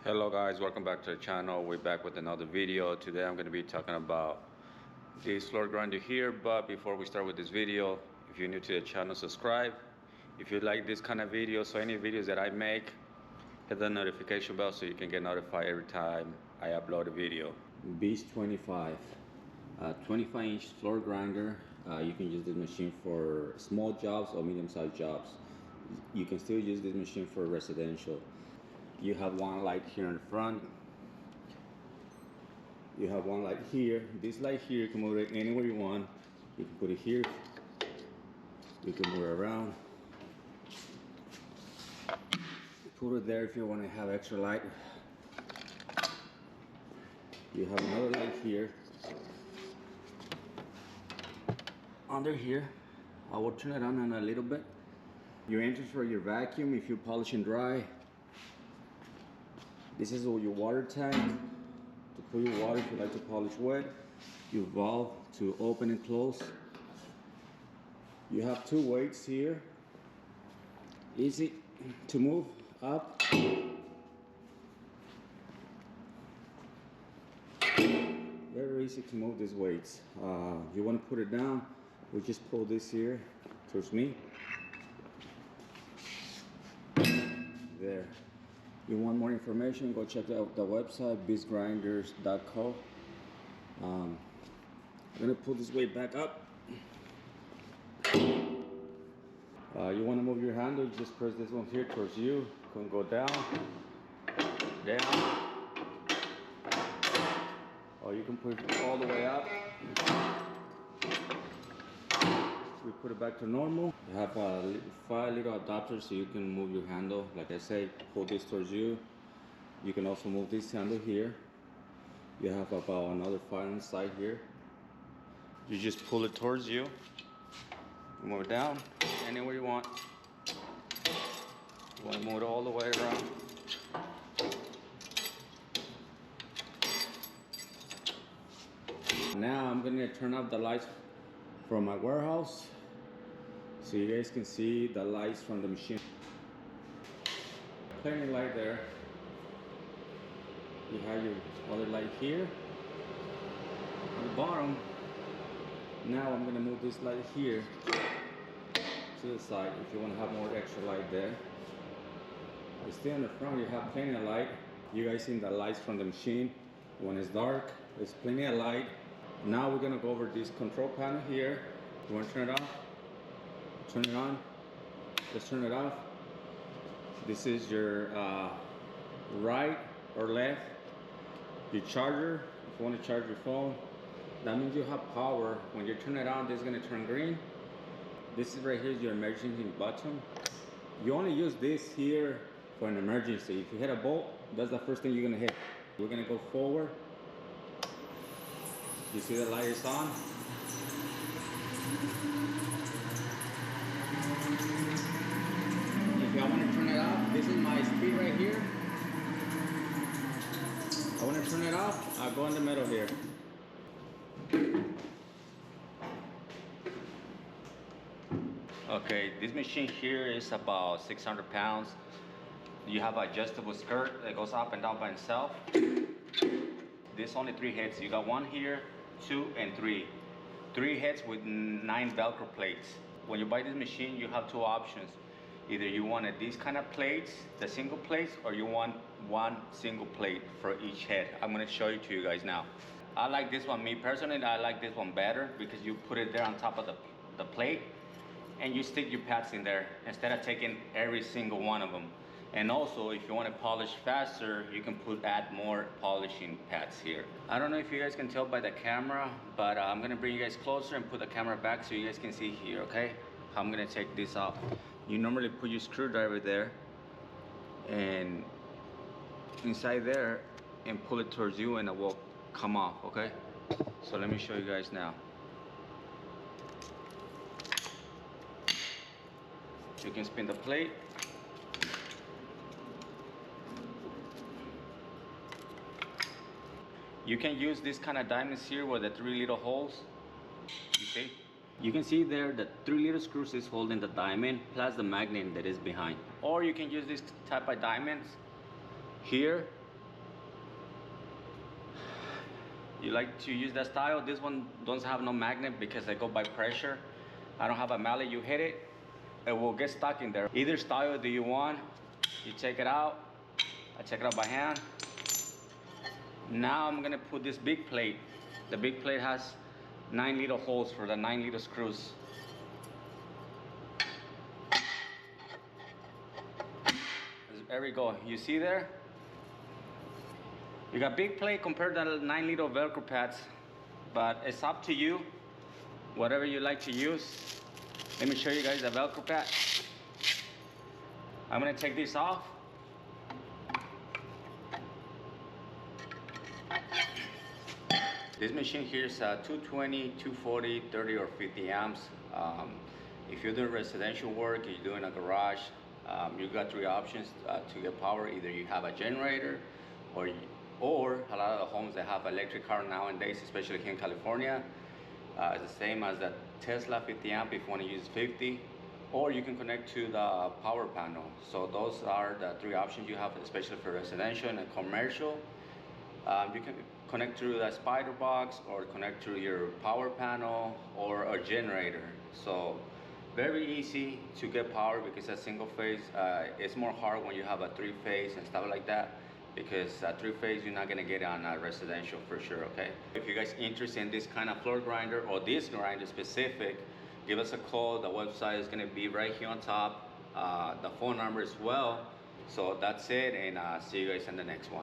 Hello guys, welcome back to the channel. We're back with another video. Today I'm going to be talking about this floor grinder here, but before we start with this video, if you're new to the channel, subscribe. If you like this kind of videos, so any videos that I make, hit the notification bell so you can get notified every time I upload a video. Beast 25 25-inch floor grinder. You can use this machine for small jobs or medium-sized jobs. You can still use this machine for residential. You have one light here in the front. You have one light here. This light here, you can move it anywhere you want. You can put it here. You can move it around. Put it there if you want to have extra light. You have another light here. Under here, I will turn it on in a little bit. Your entrance for your vacuum if you polish and dry. This is your water tank to put your water if you like to polish wet. Your valve to open and close. You have two weights here. Easy to move up. Very easy to move these weights. You want to put it down, we just pull this here towards me. There. You want more information, go check out the website, beastgrinders.co. I'm gonna pull this weight back up. You want to move your handle, just press this one here towards you. You can go down, or you can put it all the way up. We put it back to normal. You have 5 little adapters so you can move your handle. Like I say, pull this towards you. You can also move this handle here. You have about another 5 on the side here. You just pull it towards you. Move it down anywhere you want. You want to move it all the way around. Now I'm going to turn off the lights from my warehouse so you guys can see the lights from the machine. Plenty of light there. You have your other light here on the bottom. Now I'm going to move this light here to the side if you want to have more extra light there. But still in the front you have plenty of light. You guys seen the lights from the machine. When it's dark, there's plenty of light. Now we're going to go over this control panel here. You want to turn it off? Turn it on. Let's turn it off. This is your right or left. Your charger, if you want to charge your phone. That means you have power. When you turn it on, this is going to turn green. This is right here is your emergency button. You only use this here for an emergency. If you hit a bolt, that's the first thing you're going to hit. We're going to go forward. You see the light is on. If I want to turn it off, this is my speed right here. I want to turn it off, I'll go in the middle here. Okay, this machine here is about 600 pounds. You have an adjustable skirt that goes up and down by itself. There's only 3 heads. You got 1 here, 2 and 3. 3 heads with 9 Velcro plates. When you buy this machine, you have 2 options. Either you wanted these kind of plates, the single plates, or you want 1 single plate for each head. I'm gonna show it to you guys now. I like this one. Me personally, I like this one better because you put it there on top of the plate and you stick your pads in there instead of taking every single one of them. And also, if you want to polish faster, you can add more polishing pads here. I don't know if you guys can tell by the camera, but I'm gonna bring you guys closer and put the camera back so you guys can see here, okay? How I'm gonna take this off. You normally put your screwdriver there and inside there and pull it towards you and it will come off, okay? So let me show you guys now. You can spin the plate. You can use this kind of diamonds here with the 3 little holes. You see? You can see there the 3 little screws is holding the diamond plus the magnet that is behind. Or you can use this type of diamonds here you like to use that style. This one doesn't have no magnet because I go by pressure. I don't have a mallet. You hit it, it will get stuck in there. Either style do you want, you take it out. I take it out by hand. Now I'm gonna put this big plate. The big plate has 9 little holes for the 9 little screws. There we go. You see there? You got big plate compared to the 9 little Velcro pads, but it's up to you. Whatever you like to use. Let me show you guys the Velcro pad. I'm gonna take this off. This machine here is 220, 240, 30 or 50 amps. If you're doing residential work, you're doing a garage, you got three options to get power. Either you have a generator, or a lot of the homes that have electric car nowadays, especially here in California, it's the same as the Tesla 50 amp if you want to use 50, or you can connect to the power panel. So those are the three options you have, especially for residential and commercial. You can connect through the spider box, or connect through your power panel or a generator. So very easy to get power, because a single phase, it's more hard when you have a three phase and stuff like that, because three phase you're not gonna get on a residential for sure, okay? If you guys interested in this kind of floor grinder, or this grinder specific, give us a call. The website is gonna be right here on top, the phone number as well. So that's it, and see you guys in the next one.